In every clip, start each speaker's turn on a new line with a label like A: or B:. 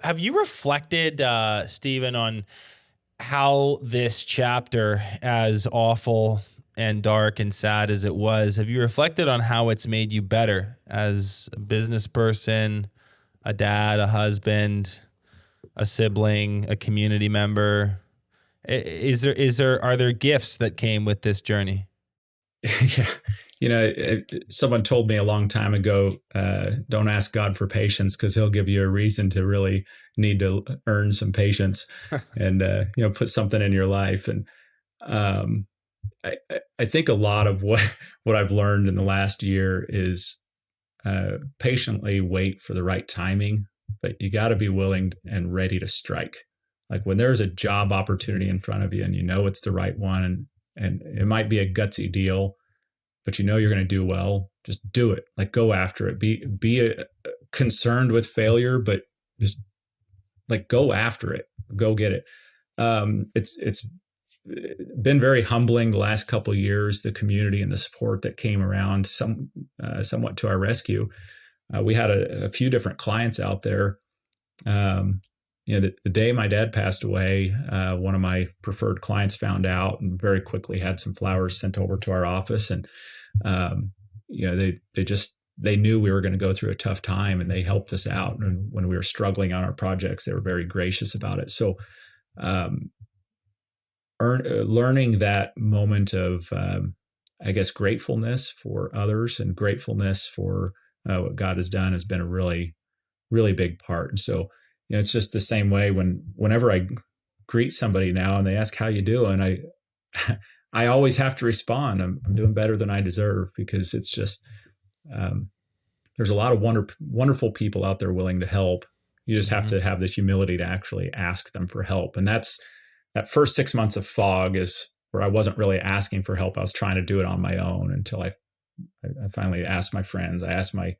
A: have you reflected, Stephen, on how this chapter, as awful and dark and sad as it was, have you reflected on how it's made you better as a business person, a dad, a husband, a sibling, a community member? Are there gifts that came with this journey?
B: Yeah. Someone told me a long time ago, don't ask God for patience because he'll give you a reason to really need to earn some patience and, put something in your life. And I think a lot of what I've learned in the last year is patiently wait for the right timing, but you got to be willing and ready to strike. Like when there's a job opportunity in front of you and it's the right one and it might be a gutsy deal, but you're going to do well, just do it. Like go after it. Be concerned with failure, but just like go after it. Go get it. It's been very humbling the last couple of years, the community and the support that came around somewhat to our rescue. We had a few different clients out there. The day my dad passed away, one of my preferred clients found out and very quickly had some flowers sent over to our office. And, they knew we were going to go through a tough time and they helped us out. And when we were struggling on our projects, they were very gracious about it. So, learning that moment of, gratefulness for others and gratefulness for what God has done has been a really, really big part. And so, it's just the same way whenever I greet somebody now and they ask how you doing, I always have to respond. I'm doing better than I deserve, because it's just, there's a lot of wonderful people out there willing to help. You just have to have the humility to actually ask them for help. And that first 6 months of fog is where I wasn't really asking for help. I was trying to do it on my own until I finally asked my friends. I asked my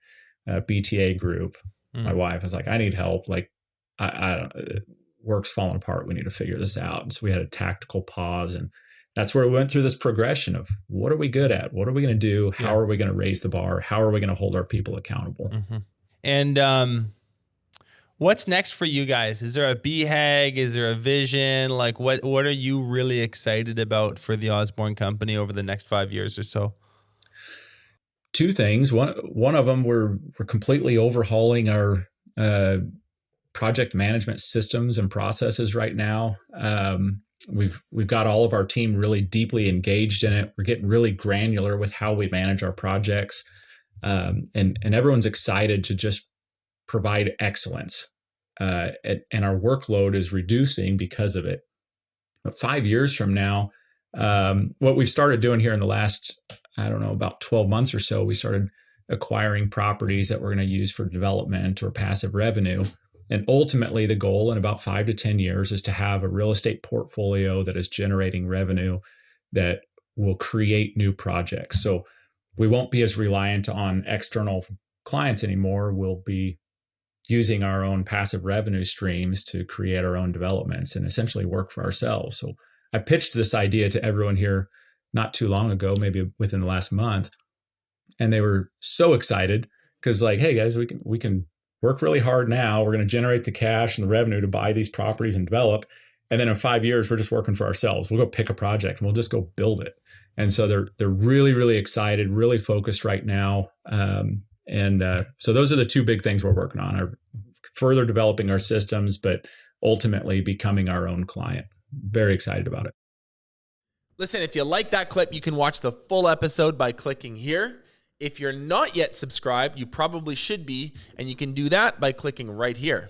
B: BTA group, my wife. I was like, I need help. Like, I don't, work's falling apart. We need to figure this out. And so we had a tactical pause, and that's where we went through this progression of what are we good at? What are we going to do? How are we going to raise the bar? How are we going to hold our people accountable?
A: And what's next for you guys? Is there a BHAG? Is there a vision? Like what are you really excited about for the Osborne Company over the next 5 years or so?
B: Two things. One of them, we're completely overhauling our project management systems and processes right now. We've got all of our team really deeply engaged in it. We're getting really granular with how we manage our projects, and everyone's excited to just provide excellence. And our workload is reducing because of it. But 5 years from now, what we've started doing here in the last, about 12 months or so, we started acquiring properties that we're going to use for development or passive revenue. And ultimately, the goal in about 5 to 10 years is to have a real estate portfolio that is generating revenue that will create new projects. So we won't be as reliant on external clients anymore. We'll be using our own passive revenue streams to create our own developments and essentially work for ourselves. So I pitched this idea to everyone here not too long ago, maybe within the last month, and they were so excited because, like, hey guys, we can work really hard now. We're going to generate the cash and the revenue to buy these properties and develop. And then in 5 years, we're just working for ourselves. We'll go pick a project and we'll just go build it. And so they're really, really excited, really focused right now. So those are the two big things we're working on, are further developing our systems, but ultimately becoming our own client. Very excited about it.
C: Listen, if you like that clip, you can watch the full episode by clicking here. If you're not yet subscribed, you probably should be, and you can do that by clicking right here.